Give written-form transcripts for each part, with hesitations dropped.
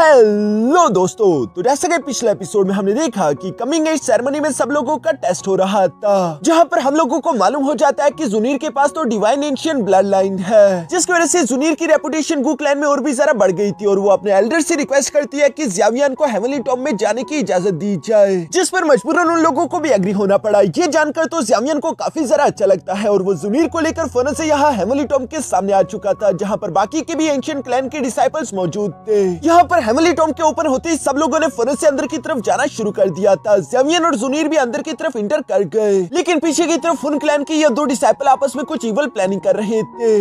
Hello दोस्तों, तो जैसा कि पिछले एपिसोड में हमने देखा कि कमिंग एज सेरेमनी में सब लोगों का टेस्ट हो रहा था, जहां पर हम लोगों को मालूम हो जाता है कि जुनीर के पास तो डिवाइन एंशिएंट ब्लड लाइन है, जिसकी वजह से जुनीर की रेपुटेशन गू क्लैन में और भी ज्यादा बढ़ गई थी और वो अपने एल्डर से रिक्वेस्ट करती है कि ज़्यावियन को हेवनली टॉम में जाने की इजाजत दी जाए, जिस पर मजबूरन उन लोगों को भी एग्री होना पड़ा। ये जानकर तो ज़्यावियन को काफी ज्यादा अच्छा लगता है और वो जुनीर को लेकर फौरन से यहाँ हेवनली टॉम के सामने आ चुका था, जहाँ पर बाकी के भी एंशिएंट क्लैन के डिसाइपल्स मौजूद थे। यहाँ पर हेवनली टॉम के ओपन होते ही सब लोगों ने फौरन से अंदर की तरफ जाना शुरू कर दिया था। ज़्यावियन और जुनीर भी अंदर की तरफ इंटर कर गए, लेकिन पीछे की तरफ हुन क्लैन के ये दो डिसाइपल आपस में कुछ इवल प्लानिंग कर रहे थे।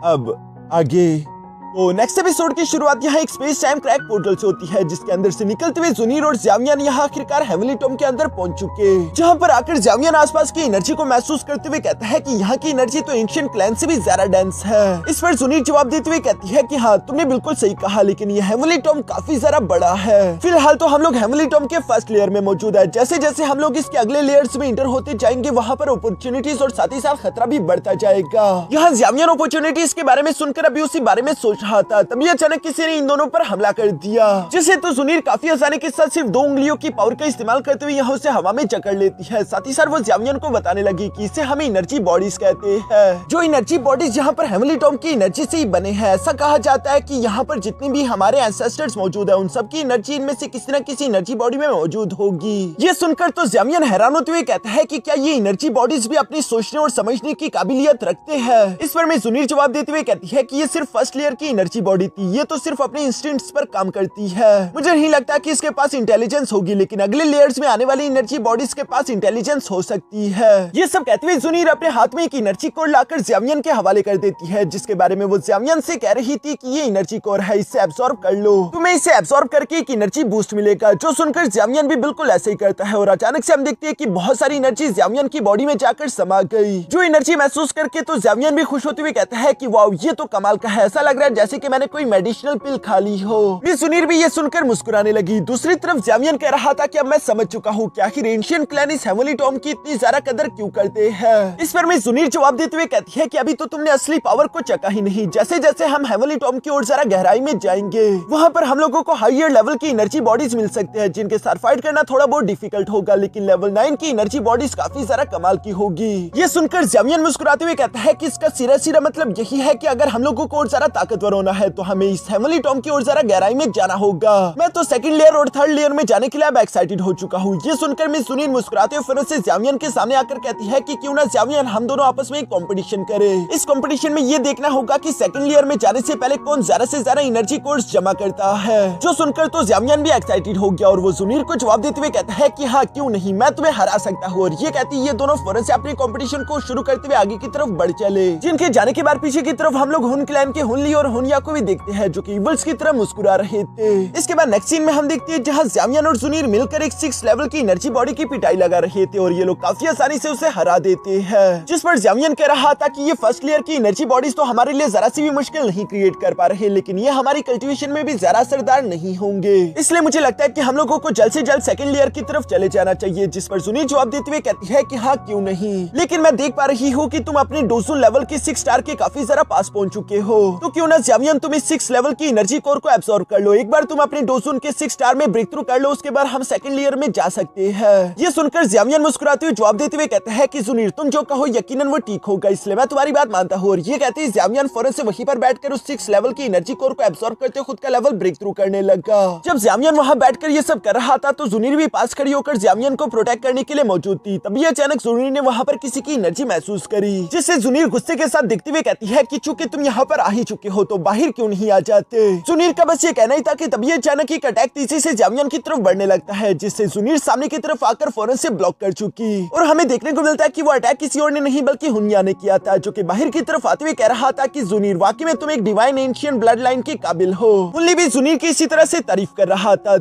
अब आगे तो नेक्स्ट एपिसोड की शुरुआत यहाँ एक स्पेस टाइम क्रैक पोर्टल से होती है, जिसके अंदर से निकलते हुए जुनीर और ज़्यावियन यहाँ आखिरकार हेवनली टॉम के अंदर पहुंच चुके, जहाँ पर आकर ज़्यावियन आसपास की एनर्जी को महसूस करते हुए कहता है कि यहाँ की एनर्जी तो एंशिएंट क्लैन से भी ज्यादा डेंस है। इस पर जुनीर जवाब देते हुए कहती है कि हाँ, तुमने बिल्कुल सही कहा, लेकिन ये हेवनली टॉम काफी ज्यादा बड़ा है। फिलहाल तो हम लोग हेवनली टॉम के फर्स्ट लेयर में मौजूद है, जैसे जैसे हम लोग इसके अगले लेयर्स में इंटर होते जाएंगे वहाँ पर अपॉर्चुनिटीज और साथ ही साथ खतरा भी बढ़ता जाएगा। यहाँ ज़्यावियन अपॉर्चुनिटीज के बारे में सुनकर अभी उसी बारे में सोच रहा था, तभी अचानक किसी ने इन दोनों पर हमला कर दिया, जिसे तो जुनीर काफी आसानी के साथ सिर्फ 2 उंगलियों की पावर का इस्तेमाल करते हुए यहाँ उसे हवा में जकड़ लेती है। साथ ही साथ वो ज़्यावियन को बताने लगी कि इसे हम एनर्जी बॉडीज कहते हैं, जो एनर्जी बॉडीज यहाँ पर हेवनली टॉम की एनर्जी से ही बने हैं। ऐसा कहा जाता है कि यहाँ पर जितनी भी हमारे एंसेस्टर्स मौजूद है, उन सबकी एनर्जी इनमें से किसी न किसी एनर्जी बॉडी में मौजूद होगी। ये सुनकर तो ज़्यावियन हैरान होते हुए कहता है कि क्या ये एनर्जी बॉडीज भी अपनी सोचने और समझने की काबिलियत रखते हैं। इस पर मैं जुनीर जवाब देते हुए कहती है कि ये सिर्फ फर्स्ट लेयर की एनर्जी बॉडी थी, ये तो सिर्फ अपने इंस्टिंक्ट्स पर काम करती है। मुझे नहीं लगता कि इसके पास इंटेलिजेंस होगी, लेकिन अगले लेयर्स में आने वाली एनर्जी बॉडीज के पास इंटेलिजेंस हो सकती है। ये सब कहते हुए जुनीर अपने हाथ में एक एनर्जी कोर लाकर ज़्यावियन के हवाले कर देती है, जिसके बारे में वो ज़्यावियन से कह रही थी कि ये एनर्जी कोर है, इसे एब्सॉर्ब कर लो, तुम्हें इसे एब्सॉर्ब करके एक एनर्जी बूस्ट मिलेगा। जो सुनकर ज़्यावियन भी बिल्कुल ऐसे ही करता है और अचानक से हम देखते हैं कि बहुत सारी एनर्जी ज़्यावियन की बॉडी में जाकर समा गई। जो एनर्जी महसूस करके तो ज़्यावियन भी खुश होते हुए कहता है कि वाओ, ये तो कमाल का है, ऐसा लग रहा है जैसे कि मैंने कोई मेडिसिनल पिल खा ली हो। मिस जुनीर भी ये सुनकर मुस्कुराने लगी। दूसरी तरफ ज़्यावियन कह रहा था कि अब मैं समझ चुका हूँ कि आखिर एंशिएंट क्लैन इस हेवनली टॉम की इतनी ज्यादा कदर क्यों करते हैं। इस पर मिस जुनीर जवाब देते हुए कहती है कि अभी तो तुमने असली पावर को चखा ही नहीं। जैसे जैसे हम हेवनली टॉम की ओर जरा गहराई में जाएंगे, वहाँ पर हम लोगों को हायर लेवल की एनर्जी बॉडीज मिल सकते हैं, जिनके साथ फाइट करना थोड़ा बहुत डिफिकल्ट होगा, लेकिन लेवल 9 की एनर्जी बॉडीज काफी ज्यादा कमाल की होगी। ये सुनकर ज़्यावियन मुस्कुराते हुए कहता है कि इसका सीधा मतलब यही है कि अगर हम लोगों को और ज्यादा ताकतवर होना है तो हमें इस हेवनली टॉम की ओर जरा गहराई में जाना होगा। मैं तो सेकंड लेयर और थर्ड लेयर में जाने के लिए अब एक्साइटेड हो चुका हूँ। ये सुनकर मिस जुनीर मुस्कुराते हुए फिर से ज़्यावियन के सामने आकर कहती है कि क्यों ना ज़्यावियन हम दोनों आपस में एक कंपटीशन करें। इस कंपटीशन में ये देखना होगा कि सेकंड लेयर में जाने से पहले कौन ज्यादा से ज्यादा एनर्जी कोर्स जमा करता है। जो सुनकर तो ज़्यावियन भी एक्साइटेड हो गया और वो जुनीर को जवाब देते हुए कहता है कि हाँ, क्यों नहीं, मैं तुम्हें हरा सकता हूँ। और ये कहती ये दोनों फौरन से अपनी कंपटीशन को शुरू करते हुए आगे की तरफ बढ़ चले, जिनके जाने के बाद पीछे की तरफ हम लोग हुन क्लैन के हुनली और हुनिया को भी देखते हैं, जो कि इवल्स की तरह मुस्कुरा रहे थे। इसके बाद नेक्स्ट सीन में हम देखते हैं जहाँ ज़्यावियन और जुनीर मिलकर एक 6 लेवल की एनर्जी बॉडी की पिटाई लगा रहे थे और ये लोग काफी आसानी से उसे हरा देते हैं। जिस पर ज़्यावियन कह रहा था कि ये फर्स्ट लेयर की एनर्जी बॉडीज तो हमारे लिए जरा सी भी मुश्किल नहीं क्रिएट कर पा रहे, लेकिन ये हमारी कल्टीवेशन में भी जरा असरदार नहीं होंगे, इसलिए मुझे लगता है कि हम लोगों को जल्द से जल्द सेकंड लेयर की तरफ चले जाना चाहिए। जिस पर जुनीर जवाब देते हुए कहती है कि हाँ, क्यों नहीं, लेकिन मैं देख पा रही हूँ कि तुम अपने डोजून लेवल की 6 स्टार के काफी जरा पास पहुंच चुके हो, तो क्यों ना ज़्यावियन तुम इस 6 लेवल की एनर्जी कोर को एब्सॉर्ब कर लो। एक बार तुम अपने डोजून के 6 स्टार में ब्रेक थ्रू कर लो, उसके बाद हम सेकंड लेयर में जा सकते हैं। ये सुनकर ज़्यावियन मुस्कुराते हुए जवाब देते हुए कहता है कि जुनीर, तुम जो कहो यकीनन वो ठीक होगा, इसलिए मैं तुम्हारी बात मानता हूँ। और ये कहते ही ज़्यावियन फौरन से वहीं पर बैठकर उस 6 लेवल की एनर्जी कोर को एब्सॉर्ब करते खुद का लेवल ब्रेक थ्रू करने लगा। जब ज़्यावियन वहाँ बैठकर ये सब कर रहा था तो जुनीर भी पास खड़ी होकर ज़्यावियन को प्रोटेक्ट करने के लिए मौजूद थी। तभी अचानक जुनीर ने वहाँ पर किसी की एनर्जी महसूस करी, जिससे जुनीर गुस्से के साथ देखते हुए कहती है कि चूंकि तुम यहाँ पर आ ही चुके हो तो बाहर क्यों नहीं आ जाते। जुनीर का बस ये कहना ही था कि तभी अचानक एक अटैक तेजी से ज़्यावियन की तरफ बढ़ने लगता है, जिससे जुनीर सामने की तरफ आकर फौरन से ब्लॉक कर चुकी और हमें देखने को मिलता है कि वो अटैक किसी और ने नहीं बल्कि हुनिया ने किया था, जो कि बाहर की तरफ आते हुए कह रहा था कि जुनीर, वाकई में तुम एक डिवाइन एंशिएंट ब्लड लाइन के काबिल हो। हुनली भी जुनीर की इसी तरह से तारीफ कर रहा था।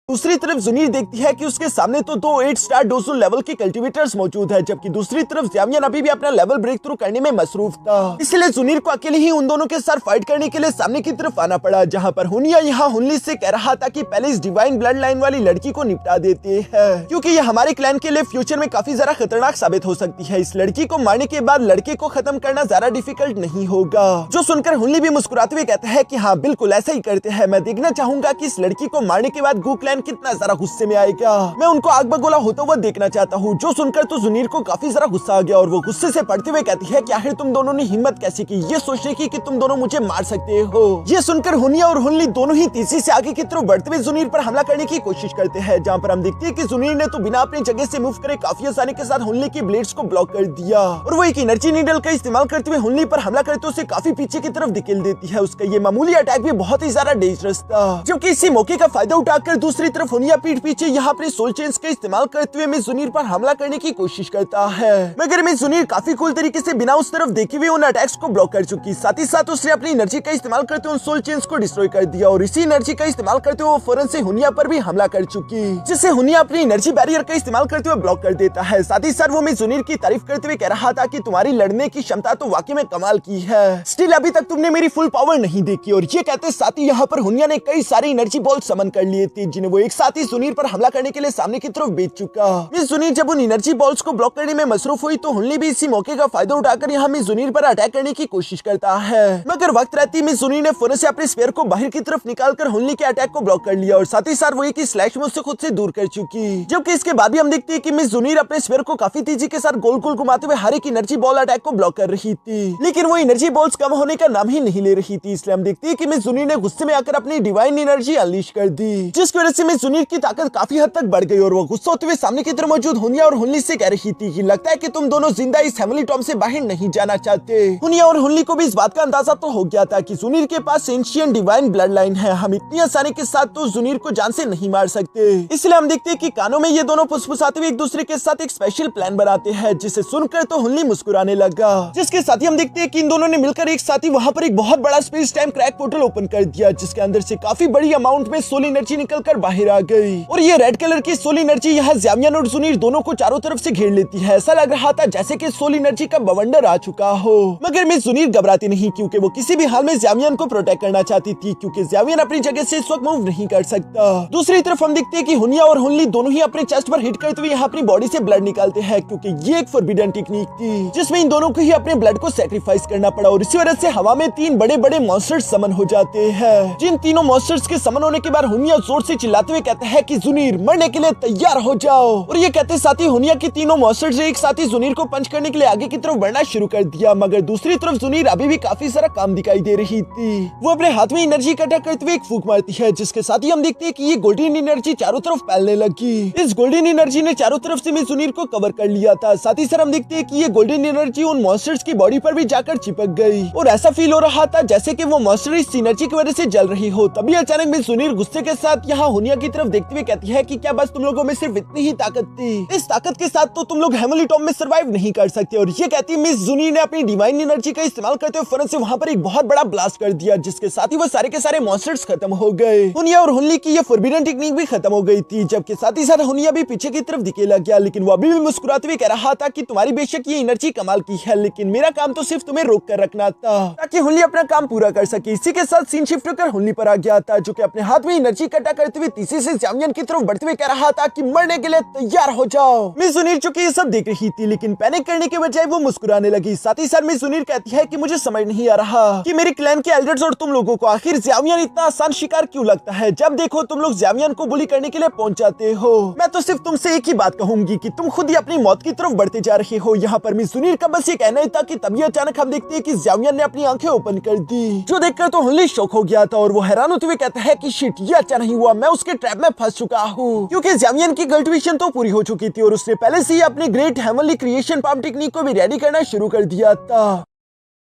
दूसरी तरफ जुनीर देखती है कि उसके सामने तो दो 8 स्टार डोजोन लेवल के कल्टीवेटर्स मौजूद है, जबकि दूसरी तरफ ज़ावियन अभी भी अपना लेवल ब्रेक थ्रू करने में मसरूफ था। इसलिए जुनीर को अकेले ही उन दोनों के साथ फाइट करने के लिए सामने की तरफ आना पड़ा, जहां पर हुनिया यहाँ हुनली से कह रहा था कि पहले इस डिवाइन ब्लड लाइन वाली लड़की को निपटा देते हैं, क्योंकि ये हमारे क्लैन के लिए फ्यूचर में काफी ज्यादा खतरनाक साबित हो सकती है। इस लड़की को मारने के बाद लड़के को खत्म करना ज्यादा डिफिकल्ट नहीं होगा। जो सुनकर हुनली भी मुस्कुराते हुए कहता है कि हाँ बिल्कुल ऐसा ही करते हैं। मैं देखना चाहूंगा कि इस लड़की को मारने के बाद गू क्लैन कितना ज्यादा गुस्से में आएगा। मैं उनको आग बगोला होता हुआ देखना चाहता हूँ। जो सुनकर तो जुनीर को काफी ज्यादा गुस्सा आ गया और वो गुस्से से पड़ते हुए कहती है कि आखिर तुम दोनों ने हिम्मत कैसे की ये सोचने की कि तुम दोनों मुझे मार सकते हो। ये सुनकर हुनिया और हुनली दोनों ही तेजी से आगे की तरफ बढ़ते हुए जुनीर पर हमला करने की कोशिश करते हैं, जहाँ पर हम देखते हैं कि जुनीर ने तो बिना अपनी जगह से मूव करे काफी आसानी के साथ हुनली की ब्लेड्स को ब्लॉक कर दिया और वो एक एनर्जी नीडल का इस्तेमाल करते हुए हुनली पर हमला करते उसे काफी पीछे की तरफ धकेल देती है। उसका ये मामूली अटैक भी बहुत ही ज्यादा डेंजरस था, जबकि इसी मौके का फायदा उठाकर दूसरी तरफ हुनिया पीठ पीछे यहाँ अपने सोल चेन्स का इस्तेमाल करते हुए मिस जुनीर पर हमला करने की कोशिश करता है, मगर मिस जुनीर काफी कूल तरीके से बिना उस तरफ देखे हुए उन अटैक्स को ब्लॉक कर चुकी। साथ ही साथ उसने अपनी एनर्जी का इस्तेमाल करते हुए उन सोल चेन्स को डिस्ट्रॉय कर दिया और इसी एनर्जी का इस्तेमाल करते हुए फौरन से हुनिया पर भी हमला कर चुकी, जिससे हुनिया अपनी एनर्जी बैरियर का इस्तेमाल करते हुए ब्लॉक कर देता है। साथ ही साथ वो मिस जुनीर की तारीफ करते हुए कह रहा था कि तुम्हारी लड़ने की क्षमता तो वाकई में कमाल की है, स्टिल अभी तक तुमने मेरी फुल पावर नहीं देखी। और ये कहते साथ ही यहाँ पर हुनिया ने कई सारी एनर्जी बॉल समन कर लिए थे, जिन्हें वो एक साथ ही जुनीर पर हमला करने के लिए सामने की तरफ भेज चुका। मिस जुनीर जब उन एनर्जी बॉल्स को ब्लॉक करने में मसरूफ हुई तो हुनली भी इसी मौके का फायदा उठाकर यहाँ मिस जुनीर पर अटैक करने की कोशिश करता है, मगर वक्त रहती मिस जुनीर ने फौरन से अपने स्पेयर को बाहर की तरफ निकालकर हुनली के अटैक को ब्लॉक कर लिया और साथ ही साथ वो एक स्लैश में उससे खुद से दूर कर चुकी। जबकि इसके बाद भी हम देखते हैं कि मिस जुनीर अपने स्पेयर को काफी तेजी के साथ गोल गोल घुमाते हुए हर एक एनर्जी बॉल अटैक को ब्लॉक कर रही थी, लेकिन वो एनर्जी बॉल्स कम होने का नाम ही नहीं ले रही थी। इसलिए हम देखते हैं कि मिस जुनीर ने गुस्से में आकर अपनी डिवाइन एनर्जी अनलीश कर दी, जिसकी वजह से मिस जुनीर की ताकत काफी हद तक बढ़ गई और वो गुस्सा होते हुए सामने की तरफ मौजूद हुनिया और हुनली से कह रही थी कि लगता है कि तुम दोनों जिंदा इस हेवनली टॉम से बाहर नहीं जाना चाहते। हुनिया और हुनली को भी इस बात का अंदाजा तो हो गया था कि जुनीर के पास एंशिएंट डिवाइन ब्लड लाइन है, हम इतनी आसानी के साथ तो जुनीर को जान से नहीं मार सकते। इसलिए हम देखते हैं कि कानों में ये दोनों फुसफुसाते हुए एक दूसरे के साथ एक स्पेशल प्लान बनाते हैं, जिसे सुनकर तो हुनली मुस्कुराने लगा, जिसके साथ ही हम देखते हैं कि इन दोनों ने मिलकर एक साथ ही वहाँ पर एक बहुत बड़ा space time crack portal open कर दिया, जिसके अंदर से काफी बड़ी अमाउंट में सोल एनर्जी निकलकर बाहर आ गई और ये रेड कलर की सोल एनर्जी यहाँ ज़ावियन और जुनीर दोनों को चारों तरफ से घेर लेती है। ऐसा लग रहा था जैसे कि सोल एनर्जी का बवंडर आ चुका हो, मगर मिस जुनीर घबराती नहीं, क्योंकि वो किसी भी हाल में ज़ावियन को प्रोटेक्ट करना चाहती थी, क्योंकि ज़ावियन अपनी जगह से इस वक्त मूव नहीं कर सकता। दूसरी तरफ हम देखते हैं कि हुनिया और हुनली दोनों ही अपने चेस्ट पर हिट करते हुए यहाँ अपनी बॉडी से ब्लड निकालते हैं, क्योंकि ये एक फॉरबिडन टेक्निक थी जिसमें इन दोनों को ही अपने ब्लड को सैक्रिफाइस करना पड़ा और इसी वजह से हवा में 3 बड़े बड़े मॉन्स्टर्स समन हो जाते हैं। जिन तीनों मॉन्स्टर्स के समन होने के बाद हुनिया जोर से चिल्लाते हुए कहता है कि जुनीर मरने के लिए तैयार हो जाओ, और ये कहते साथ ही हुनिया की तीनों मॉन्स्टर्स एक साथ ही जुनीर को पंच करने के लिए आगे की तरफ बढ़ना शुरू कर दिया, मगर दूसरी तरफ जुनीर अभी भी काफी सारा काम दिखाई दे रही थी। वो अपने हाथ में एनर्जी इकट्ठा करते हुए एक फूंक मारती है, जिसके साथ ही हम देखते हैं कि ये गोल्डन एनर्जी चारों तरफ फैलने लगी। इस गोल्डन एनर्जी ने चारों तरफ से मिस जुनीर को कवर कर लिया था। साथ ही सर हम देखते हैं कि ये गोल्डन एनर्जी उन मॉन्स्टर्स की बॉडी पर भी जाकर चिपक गई और ऐसा फील हो रहा था जैसे कि वो मॉन्स्टर इस एनर्जी की वजह से जल रही हो। तभी अचानक मिस जुनीर गुस्से के साथ यहाँ हुनिया की तरफ देखते हुए कहती है कि क्या बस तुम लोगों में सिर्फ इतनी ही ताकत थी? इस ताकत के साथ तो तुम लोग हेवनली टॉम में सर्वाइव नहीं कर सकते। और ये कहती मिस जुनीर ने अपनी डिवाइन एनर्जी का इस्तेमाल करते हुए फौरन से वहाँ पर एक बहुत बड़ा ब्लास्ट कर दिया, जिसके साथ ही वो सारे के सारे मॉन्स्टर्स खत्म हो गए। हुनिया और हुनली की ये फॉरबिडन टेक्निक भी खत्म हो गई थी, जबकि साथ ही साथ हुनिया भी पीछे की तरफ दिखेला गया, लेकिन वो अभी भी मुस्कुराते हुए कह रहा था कि तुम्हारी बेशक ये एनर्जी कमाल की है, लेकिन मेरा काम तो सिर्फ तुम्हें रोक कर रखना था ताकि हुनली अपना काम पूरा कर सके। इसी के साथ सीन शिफ्ट होकर हुनली पर आ गया था, जो कि अपने हाथ में एनर्जी इकट्ठा करते हुए तीसरे से ज़ावियन की तरफ बढ़ते हुए कह रहा था कि मरने के लिए तैयार हो जाओ। मिस जुनीर चुकी ये सब देख रही थी, लेकिन पैनिक करने के बजाय वो मुस्कुराने लगी। साथ ही साथ मिस जुनीर कहती है कि मुझे समझ नहीं आ रहा कि मेरे क्लैन के एल्डर्स और तुम लोगों को आखिर ज़ावियन इतना आसान शिकार क्यों लगता है। जब देखो तुम लोग ज़ावियन को बुली करने के लिए पहुंच जाते हो। मैं तो सिर्फ तुमसे एक ही बात कहूंगी कि तुम खुद ही अपनी मौत की तरफ बढ़ते जा रहे हो। यहाँ पर मिस जुनीर का बस ये कहना ही था कि तभी अचानक हम देखते हैं कि ज़ावियन ने अपनी आंखें ओपन कर दी, जो देखकर तो हुनली शॉक हो गया था और वो हैरान होते हुए कहता है कि शिट, ये अच्छा नहीं हुआ, मैं उसके ट्रैप में फंस चुका हूँ, क्योंकि ज़ावियन की कल्टीवेशन तो पूरी हो चुकी थी और उसने पहले से ही अपने great heavenly creation palm technique को भी रेडी करना शुरू कर दिया था।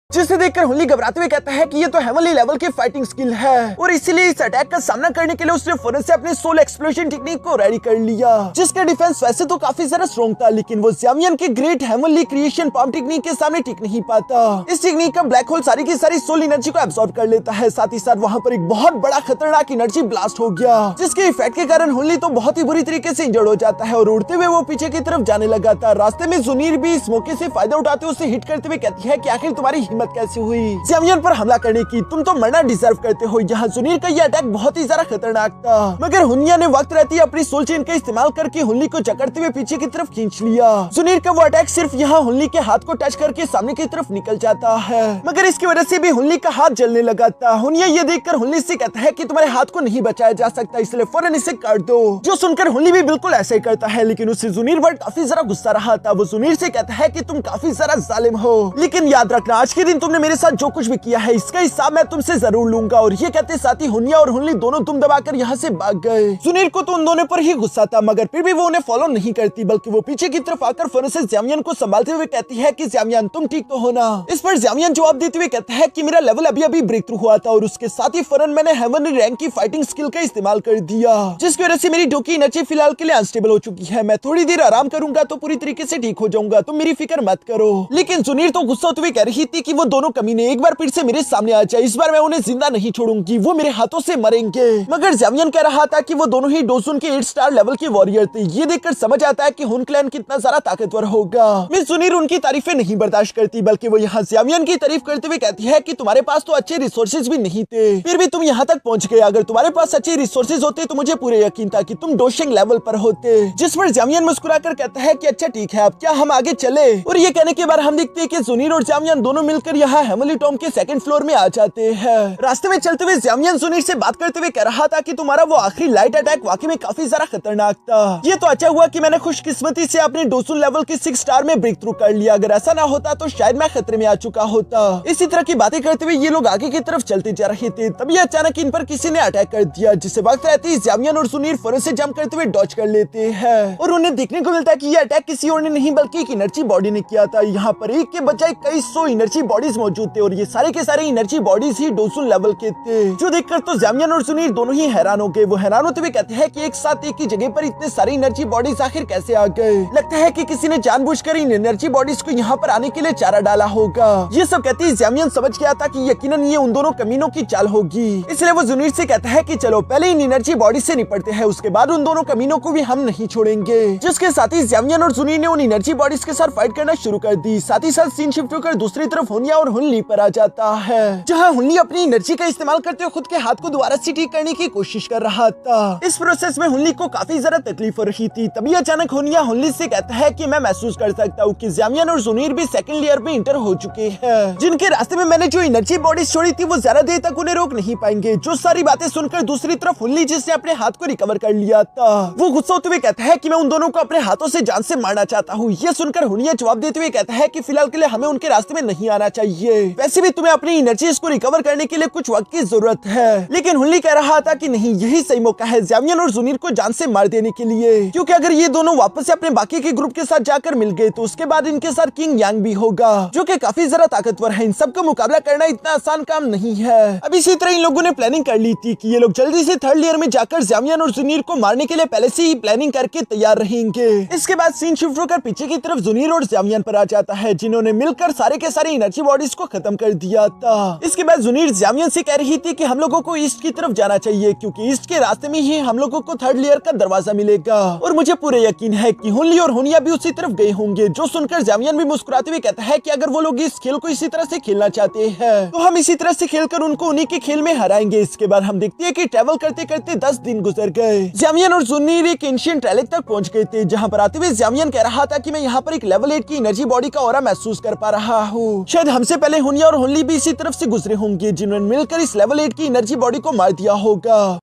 जिसे देखकर हुनली घबराते हुए कहता है कि ये तो हेवनली लेवल की फाइटिंग स्किल है और इसीलिए इस अटैक का सामना करने के लिए उसने फौरन से अपने सोल एक्सप्लोजन टेक्निक को रेडी कर लिया, जिसका डिफेंस वैसे तो काफी ज्यादा स्ट्रॉन्ग था, लेकिन वो ज़ामियन के great heavenly creation palm technique के सामने टिक नहीं पाता। इस टेक्निक का ब्लैक होल सारी की सारी सोल एनर्जी को एब्सॉर्ब कर लेता है, साथ ही साथ वहाँ पर एक बहुत बड़ा खतरनाक एनर्जी ब्लास्ट हो गया, जिसके इफेक्ट के कारण हुनली तो बहुत ही बुरी तरीके से इंजर्ड हो जाता है और उड़ते हुए वो पीछे की तरफ जाने लगा था। रास्ते में जुनीर भी इस मौके से फायदा उठाते हुए उसे हिट करते हुए कहती है कि आखिर तुम्हारी हिम्मत कैसे हुई ज़ामियन पर हमला करने की, तुम तो मरना डिजर्व करते हो। यहाँ जुनीर का ये अटैक बहुत ही ज्यादा खतरनाक था, मगर हुनिया ने वक्त रहते ही अपनी सोल चेन का इस्तेमाल करके हुनली को जकड़ते हुए पीछे की तरफ खींच लिया। जुनीर का वो अटैक सिर्फ यहाँ हुनली के हाथ को टच करके सामने की तरफ निकल जाता है, मगर इसकी वजह से भी हुनली का हाथ जलने लगा था। हुनिया ये देखकर हुनली से कहता है कि तुम्हारे हाथ को नहीं बचाया जा सकता, इसलिए फौरन इसे काट दो, जो सुनकर हुनली भी बिल्कुल ऐसे ही करता है, लेकिन उससे जुनीर पर काफी ज्यादा गुस्सा रहा था। वो जुनीर से कहता है कि तुम काफी ज्यादा जालिम हो, लेकिन याद रखना आज के दिन तुमने मेरे साथ जो कुछ भी किया है इसका हिसाब मैं तुमसे जरूर लूंगा। और ये कहते साथ ही हुनिया और हुनली दोनों दुम दबाकर यहाँ से भाग गए। जुनीर को तो उन दोनों पर ही गुस्सा था, मगर फिर भी वो उन्हें फॉलो नहीं करती, बल्कि वो पीछे की तरफ आकर फौरन से ज़ामियन को संभालते हुए कहती है कि ज़ामियन तुम ठीक तो हो ना। इस पर ज़ामियन जवाब देते हुए कहता है कि मेरा लेवल अभी अभी ब्रेक थ्रू हुआ था और उसके साथ ही फौरन मैंने हेवनली रैंक की फाइटिंग स्किल का इस्तेमाल कर दिया, जिसकी वजह से मेरी डोकी एनर्जी फिलहाल के लिए अनस्टेबल हो चुकी है। मैं थोड़ी देर आराम करूंगा तो पूरी तरीके से ठीक हो जाऊंगा, तुम मेरी फिक्र मत करो। लेकिन जुनीर तो गुस्सा होते हुए कह रही थी कि वो दोनों कमीने एक बार फिर से मेरे सामने आ जाए, इस बार मैं उन्हें जिंदा नहीं छोड़ूंगी, वो मेरे हाथों से मरेंगे। मगर ज़ामियन कह रहा था कि वो दोनों ही डोसुन के 8 स्टार लेवल के वॉरियर थे। ये देखकर समझ आता है कि हुन क्लैन कितना ज्यादा ताकतवर होगा। मिस जुनीर उनकी तारीफें नहीं बर्दाश्त करती, बल्कि वो यहाँ ज़ामियन की तारीफ करते हुए कहती है कि तुम्हारे पास तो अच्छे रिसोर्सेज भी नहीं थे, फिर भी तुम यहाँ तक पहुँच गए। अगर तुम्हारे पास अच्छे रिसोर्सेज होते तो मुझे पूरे यकीन था कि तुम डोशेंग लेवल पर होते। जिस पर ज़ामियन मुस्कुराकर कहता है कि अच्छा ठीक है, अब क्या हम आगे चले। और ये कहने के बाद हम देखते हैं कि जुनीर और ज़ामियन दोनों मिलकर यहाँ हेवनली टॉम के 2nd फ्लोर में आ जाते हैं। रास्ते में चलते हुए ज़ामियन जुनीर से बात करते हुए कह रहा था कि तुम्हारा वो आखिरी लाइट अटैक वाकई में काफी ज्यादा खतरनाक था। ये तो अच्छा हुआ कि मैंने खुशकिस्मती से अपने डोसुन लेवल के 6 स्टार में ब्रेक थ्रू कर लिया, अगर ऐसा ना होता तो शायद मैं खतरे में आ चुका होता। इसी तरह की बातें करते हुए ये लोग आगे की तरफ चलते जा रहे थे, तभी अचानक इन पर किसी ने अटैक कर दिया, जिसे वक्त रहते ही ज़ामियन और जुनीर फौरन से जंप करते हुए डॉज कर लेते हैं और उन्हें देखने को मिलता है कि ये अटैक किसी और ने नहीं बल्कि एक एनर्जी बॉडी ने किया था। यहाँ पर एक के बजाय कई 100 एनर्जी बॉडीज मौजूद थे और ये सारे के सारे एनर्जी बॉडीज ही डोसुन लेवल के थे, जो देखकर तो ज़ामियन और जुनीर दोनों ही हैरान हो गए। वो हैरान होते हुए कहते हैं कि एक साथ एक ही जगह पर इतने सारे एनर्जी बॉडीज आखिर कैसे आ गए। लगता है कि किसी ने जानबूझकर इन एनर्जी बॉडीज को यहाँ पर आने के लिए चारा डाला होगा। ये सब कहते ही ज़ामियन समझ गया था कि यकीनन ये उन दोनों कमीनों की चाल होगी, इसलिए वो जुनीर से कहता है कि चलो पहले इन एनर्जी बॉडीज से निपटते हैं, उसके बाद उन दोनों कमीनों को भी हम नहीं छोड़ेंगे। जिसके साथ ही ज़ामियन और जुनीर ने उन एनर्जी बॉडीज के साथ फाइट करना शुरू कर दी। साथ ही साथ सीन शिफ्ट होकर दूसरी तरफ हुनिया और हुनली पर आ जाता है, जहाँ हुनली अपनी एनर्जी का इस्तेमाल करते हुए खुद के हाथ को दोबारा से ठीक करने की कोशिश कर रहा था। इस प्रोसेस में हुनली को काफी ज्यादा तकलीफ हो रही थी। तभी अचानक हुनिया हुनली से कहता है कि मैं महसूस कर सकता हूँ कि ज़ामियन और जुनीर भी 2nd लेयर में इंटर हो चुके हैं, जिनके रास्ते में मैंने जो एनर्जी बॉडीज छोड़ी थी वो ज्यादा देर तक उन्हें रोक नहीं पाएंगे। जो सारी बातें सुनकर दूसरी तरफ हुनली, जिसने अपने हाथ को रिकवर कर लिया था, वो गुस्सा होते हुए कहता है कि मैं उन दोनों को अपने हाथों से जान से मारना चाहता हूँ। ये सुनकर हुनिया जवाब देते हुए कहता है कि फिलहाल के लिए हमें उनके रास्ते में नहीं आना चाहिए, वैसे भी तुम्हें अपनी एनर्जी को रिकवर करने के लिए कुछ वक्त की जरूरत है। लेकिन हुनली कह रहा था कि नहीं, यही सही मौका है ज़ामियन और जुनीर को जान से मार देने के लिए, क्योंकि अगर ये दोनों वापस से अपने बाकी के ग्रुप के साथ जाकर मिल गए तो उसके बाद इनके साथ किंग यांग भी होगा, जो कि काफी ज्यादा ताकतवर है। इन सबका मुकाबला करना इतना आसान काम नहीं है। अब इसी तरह इन लोगों ने प्लानिंग कर ली थी कि ये लोग जल्दी से 3rd लेयर में जाकर ज़ामियन और जुनीर को मारने के लिए पहले से ही प्लानिंग करके तैयार रहेंगे। इसके बाद सीन शिफ्ट होकर पीछे की तरफ जुनीर और ज़ामियन पर आ जाता है, जिन्होंने मिलकर सारे के सारे एनर्जी बॉडीज को खत्म कर दिया था। इसके बाद जुनीर ज़ामियन से कह रही थी कि हम लोगों को ईस्ट की तरफ जाना चाहिए, क्योंकि ईस्ट के रास्ते में ही हम लोगों को 3rd लेयर का दरवाजा मिलेगा और मुझे पूरे यकीन है कि हुनली और हुनिया भी उसी तरफ गए होंगे। जो सुनकर ज़ामियन भी मुस्कुराते हुए कहता है कि अगर वो लोग इस खेल को इसी तरह से खेलना चाहते हैं तो हम इसी तरह से खेलकर उनको उन्हीं के खेल में हराएंगे। इसके बाद हम देखते हैं कि ट्रैवल करते करते 10 दिन गुजर गए। ज़ामियन और जुनीर एक एंशिएंट रेलिक तक पहुंच गए थे, जहां पर आते हुए ज़ामियन कह रहा था कि मैं यहाँ पर एक लेवल 8 की एनर्जी बॉडी का ऑरा महसूस कर पा रहा हूँ। शायद हमसे पहले हुनिया और हुनली भी इसी तरफ से गुजरे होंगे, जिन्होंने मिलकर इस लेवल 8 की एनर्जी बॉडी को मार दिया होगा।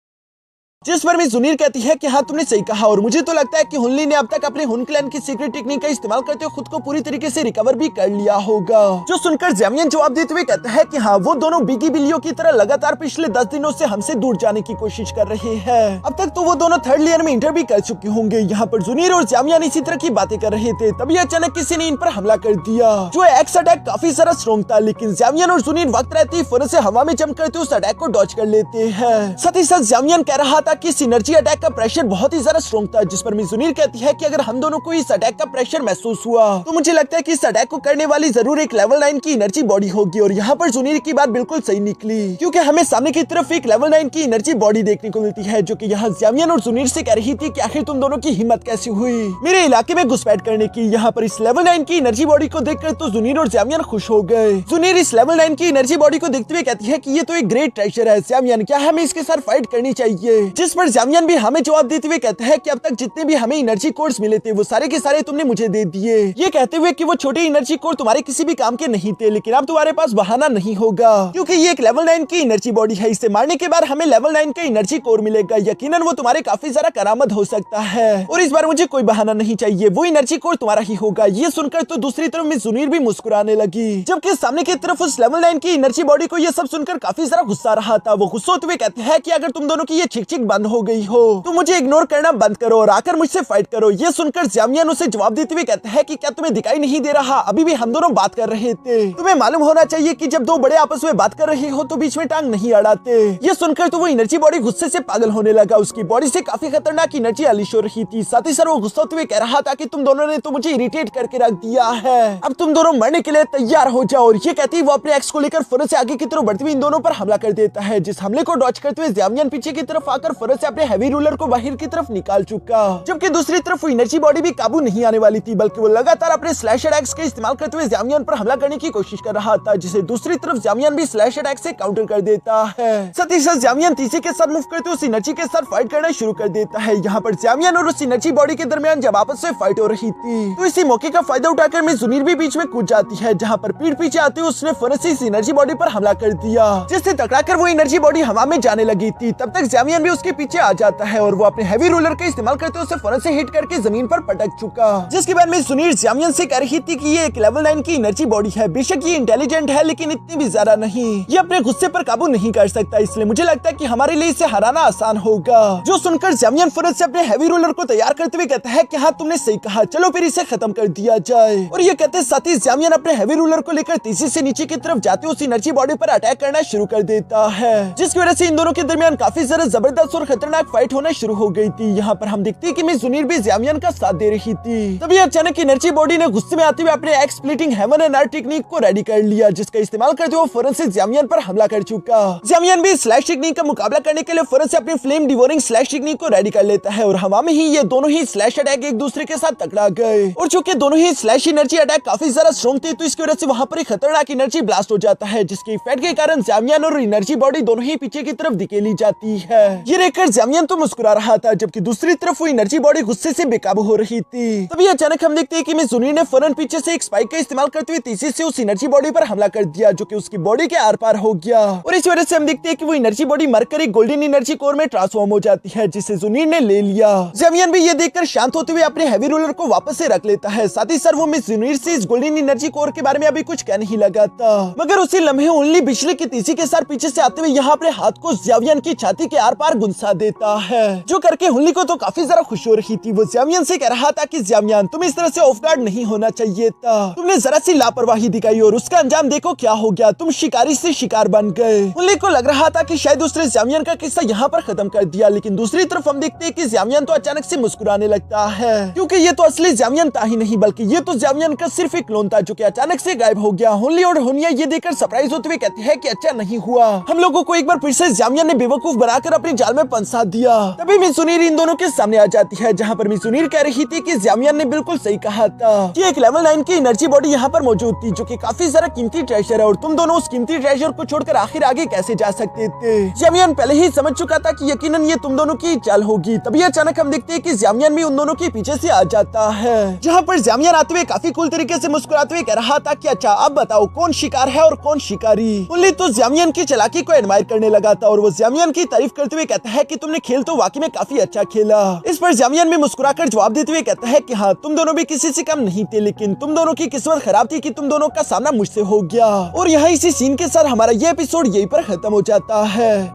जिस पर मिस जुनीर कहती है कि हाँ तुमने सही कहा और मुझे तो लगता है कि हुनली ने अब तक अपने हुन क्लैन की सीक्रेट टेक्निक का इस्तेमाल करते हुए खुद को पूरी तरीके से रिकवर भी कर लिया होगा। जो सुनकर जैमियन जवाब देते हुए कहता है कि हाँ वो दोनों बिगी बिल्लियों की तरह लगातार पिछले 10 दिनों से हमसे दूर जाने की कोशिश कर रहे हैं। अब तक तो वो दोनों थर्ड लेयर में इंटर भी कर चुके होंगे। यहाँ पर जुनीर और जैमियन इसी तरह की बातें कर रहे थे, तभी अचानक किसी ने इन पर हमला कर दिया। जो एक्स अटैक काफी सारा स्ट्रॉन्ग था, लेकिन जैमियन और जुनीर वक्त रहते ही फौरन से हवा में जंप करते उस अटैक को डॉज कर लेते हैं। साथ ही साथ जैमियन कह रहा था कि सिनर्जी अटैक का प्रेशर बहुत ही ज्यादा स्ट्रॉन्ग था, जिस पर मिस जुनीर कहती है कि अगर हम दोनों को इस अटैक का प्रेशर महसूस हुआ तो मुझे लगता है कि इस अटैक को करने वाली जरूर एक लेवल 9 की एनर्जी बॉडी होगी। और यहाँ पर जुनीर की बात बिल्कुल सही निकली, क्योंकि हमें सामने की तरफ एक लेवल 9 की एनर्जी बॉडी देखने को मिलती है, जो कि यहाँ जैमियन और जुनीर से कह रही थी कि आखिर तुम दोनों की हिम्मत कैसी हुई मेरे इलाके में घुसपैठ करने की। यहाँ पर इस लेवल 9 की एनर्जी बॉडी को देखकर तो जुनीर और जैमियन खुश हो गए। जुनीर इस लेवल 9 की एनर्जी बॉडी को देखते हुए कहती है कि ये तो एक ग्रेट ट्रेजर है जैमियन, क्या हमें इसके साथ फाइट करनी चाहिए? जिस पर जैमियन भी हमें जवाब देते हुए कहता है कि अब तक जितने भी हमें एनर्जी कोर्स मिले थे वो सारे के सारे तुमने मुझे दे दिए, ये कहते हुए कि वो छोटे एनर्जी कोर तुम्हारे किसी भी काम के नहीं थे, लेकिन अब तुम्हारे पास बहाना नहीं होगा क्योंकि ये एक लेवल 9 की एनर्जी बॉडी है। इसे मारने के बाद हमें लेवल 9 का एनर्जी कोर मिलेगा, यकीनन वो तुम्हारे काफी ज्यादा करामत हो सकता है और इस बार मुझे कोई बहाना नहीं चाहिए, वो एनर्जी कोर तुम्हारा ही होगा। ये सुनकर तो दूसरी तरफ मिस जुनीर भी मुस्कुराने लगी, जबकि सामने की तरफ उस लेवल 9 की एनर्जी बॉडी को ये सब सुनकर काफी ज्यादा गुस्सा रहा था। वो गुस्सा होते हुए कहते हैं कि अगर तुम दोनों की ये छिक छिक बंद हो गई हो तो मुझे इग्नोर करना बंद करो और आकर मुझसे फाइट करो। ये सुनकर जैमियन उसे जवाब देते हुए कहते हैं कि क्या तुम्हें दिखाई नहीं दे रहा, अभी भी हम दोनों बात कर रहे थे। तुम्हें मालूम होना चाहिए कि जब दो बड़े आपस में बात कर रहे हो तो बीच में टांग नहीं अड़ाते। ये सुनकर तो वो एनर्जी बॉडी गुस्से से पागल होने लगा, उसकी बॉडी से काफी खतरनाक एनर्जी अनलीश हो रही थी। साथ ही साथ वो गुस्सा होते हुए कह रहा था कि तुम दोनों ने तो मुझे इरिटेट करके रख दिया है, अब तुम दोनों मरने के लिए तैयार हो जाओ। और ये कहती वो अपने एक्स को लेकर फौरन से आगे की तरफ बढ़ती हुई इन दोनों पर हमला कर देता है, जिस हमले को डॉज करते हुए जैमियन पीछे की तरफ आकर फौरन से अपने हैवी रूलर को बाहर की तरफ निकाल चुका, जबकि दूसरी तरफ वो एनर्जी बॉडी भी काबू नहीं आने वाली थी, बल्कि वो लगातार अपने स्लैश अटैक्स का इस्तेमाल करते हुए जैमियन पर हमला करने की कोशिश कर रहा था, जिसे दूसरी तरफ जैमियन भी स्लैश अटैक से काउंटर कर देता है। साथ ही साथ जैमियन तीसरे के साथ मूव करते हुए उस एनर्जी के साथ फाइट करना शुरू कर देता है। यहाँ पर जैमियन और उस एनर्जी बॉडी के दरमियान जब आपस में फाइट हो रही थी तो इसी मौके का फायदा उठाकर मिस जुनीर भी बीच में कूद जाती है, जहाँ पर पीठ पीछे आते हुए उसने फौरन से इस एनर्जी बॉडी पर हमला कर दिया, जिससे टकराकर वो एनर्जी बॉडी हवा में जाने लगी थी। तब तक जैमियन भी उसके पीछे आ जाता है और वो अपने हैवी रूलर का इस्तेमाल करते हुए उसे फौरन से हिट करके जमीन पर पटक चुका, जिसके बाद मिस जुनीर जैमियन से कह रही थी कि ये एक लेवल 9 की एनर्जी बॉडी है, बेशक ये इंटेलिजेंट है लेकिन इतनी भी ज्यादा नहीं, ये अपने गुस्से पर काबू नहीं कर सकता, इसलिए मुझे लगता है कि हमारे लिए इसे हराना आसान होगा। जो सुनकर जैमियन फौरन से अपने हैवी रूलर को तैयार करते हुए कहता है कि हाँ तुमने सही कहा, चलो फिर इसे खत्म कर दिया जाए। और ये कहते साथ ही जैमियन अपने हैवी रूलर को लेकर तेजी से नीचे की तरफ जाते उस एनर्जी बॉडी पर अटैक करना शुरू कर देता है, जिसकी वजह से इन दोनों के दरमियान काफी ज्यादा जबरदस्त और खतरनाक फाइट होना शुरू हो गई थी। यहाँ पर हम देखते हैं कि मिस जुनीर भी जैमियन का साथ दे रही थी। तभी अचानक एनर्जी बॉडी ने गुस्से में आते हुए अपने x splitting heaven and earth technique को रेडी कर लिया, जिसका इस्तेमाल करते हुए फौरन से जैमियन पर हमला कर चुका। जैमियन भी स्लैश टेक्निक का मुकाबला करने के लिए फौरन से अपनी फ्लेम डिवोरिंग स्लैश टेक्निक को रेडी कर लेता है और हवा में ही ये दोनों ही स्लैश अटैक एक दूसरे के साथ टकरा गए। और चूंकि दोनों ही स्लैश एनर्जी अटैक काफी ज्यादा स्ट्रॉन्ग थे तो इसकी वजह से वहां पर एक खतरनाक एनर्जी ब्लास्ट हो जाता है, जिसके इफेक्ट के कारण जैमियन और एनर्जी बॉडी दोनों ही पीछे की तरफ धकेली जाती है। ये देखकर जैमियन तो मुस्कुरा रहा था, जबकि दूसरी तरफ वो एनर्जी बॉडी गुस्से से बेकाबू हो रही थी। तभी अचानक हम देखते हैं कि मिस जुनीर ने फौरन पीछे से एक स्पाइक का इस्तेमाल करते हुए तेजी से उस एनर्जी बॉडी पर हमला कर दिया, जो कि उसकी बॉडी के आर पार हो गया। और इस वजह से हम देखते हैं कि वो एनर्जी बॉडी मरकर एक गोल्डन एनर्जी कोर में ट्रांसफॉर्म हो जाती है, जिसे जुनीर ने ले लिया। जैमियन भी ये देखकर शांत होते हुए अपने हैवी रूलर को वापस से रख लेता है। साथ ही साथ वो मिस जुनीर से इस गोल्डन एनर्जी कोर के बारे में अभी कुछ कह नहीं लगा था, मगर उसी लम्हे ओनली बिजली की तेजी के साथ पीछे से आते हुए यहाँ अपने हाथ को जैमियन की छाती के आर पार गुंसा देता है, जो करके हुनली को तो काफी ज्यादा खुश हो रही थी। वो जैमियन से कह रहा था कि जैमियन तुम इस तरह से ऑफ गार्ड नहीं होना चाहिए था, तुमने जरा सी लापरवाही दिखाई और उसका अंजाम देखो क्या हो गया, तुम शिकारी से शिकार बन गए। हुनली को लग रहा था कि शायद उसने जैमियन का किस्सा यहाँ पर खत्म कर दिया, लेकिन दूसरी तरफ हम देखते हैं कि जैमियन तो अचानक से मुस्कुराने लगता है, क्योंकि ये तो असली जैमियन था ही नहीं बल्कि ये तो जैमियन का सिर्फ एक क्लोन था जो कि अचानक से गायब हो गया। हुनली और हुनिया ये देखकर सरप्राइज होते हुए कहते हैं कि अच्छा नहीं हुआ, हम लोगों को एक बार फिर से जैमियन ने बेवकूफ बनाकर अपने जाल में फंसा दिया। तभी मिस जुनीर इन दोनों के सामने आ जाती है, जहाँ पर मिस जुनीर कह रही थी कि जैमियन ने बिल्कुल सही कहा था कि एक लेवल 9 की एनर्जी बॉडी यहाँ पर मौजूद थी, जो कि काफी सारा कीमती ट्रेजर है और तुम दोनों उस कीमती ट्रेजर को छोड़कर आखिर आगे कैसे जा सकते थे। जैमियन पहले ही समझ चुका था कि यकीनन ये तुम दोनों की चाल होगी। तभी अचानक हम देखते हैं कि जैमियन भी उन दोनों के पीछे से आ जाता है, जहाँ पर जैमियन आते हुए काफी कूल तरीके से मुस्कुराते हुए कह रहा था कि अच्छा अब बताओ कौन शिकार है और कौन शिकारी। हुनली तो जैमियन की चालाकी को एडमायर करने लगा था और वो जैमियन की तारीफ करते हुए कहता है कि तुमने खेल तो वाकई में काफी अच्छा खेला। इस पर जामियन भी मुस्कुराकर जवाब देते हुए कहता है कि हाँ, तुम दोनों भी किसी से कम नहीं थे, लेकिन तुम दोनों की किस्मत खराब थी कि तुम दोनों का सामना मुझसे हो गया। और यहाँ इसी सीन के साथ हमारा ये एपिसोड यहीं पर खत्म हो जाता है।